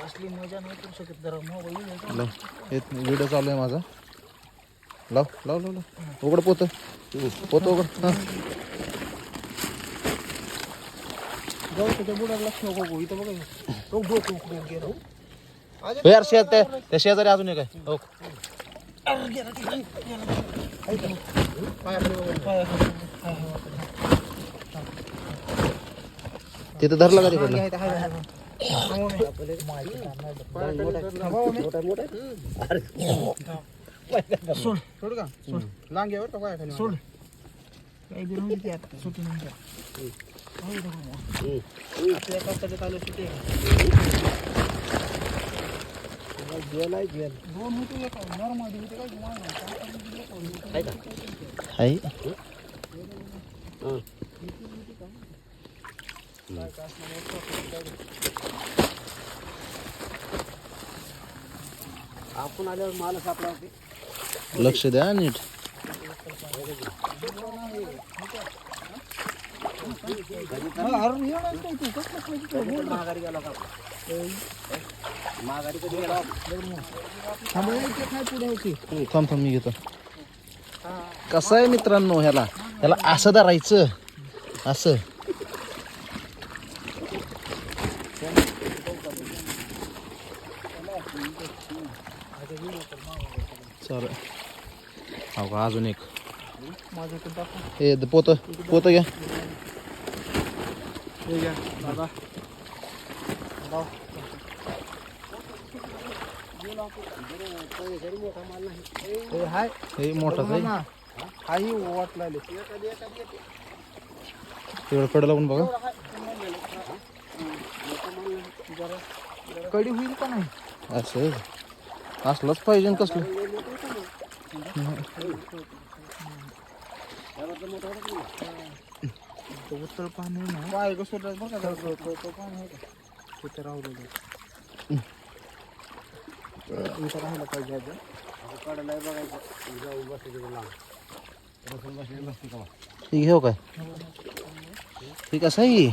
असली मजा नाही करू शकत जरा व्हिडिओ चालू आहे माझा. लाव लाव लाव लाव उघड पोत पोत उघड. त्याच्या बुडाला लक्ष नको इथं बघा यार त्या शेजारी अजून एक आहे हो. तिथं धरला का तिकडलं सोड का लांग्यावर का पाया खाली सोड काही दिवस होती आता सुटी नंतर दोन होते नॉर्मल होते आहे आपण आल्यावर माल सापडा लक्ष द्या नीट. थांब थांब मी घेतो. कसं आहे मित्रांनो ह्याला असं धरायचं असं. सर हो का अजून एक हे पोत पोत घ्या. हे मोठाच आहे तेवढं कडं लावून बघा. कडी होईल का नाही असं असलंच पाहिजे ना कसलं. उत्तर पाणी नाही कसं बघा पाणी आहे का तिथे राहुल इथं राहायला पाहिजे कडाला बघायचं जाऊ बसायचं ठीक आहे काय ठीक असं आहे.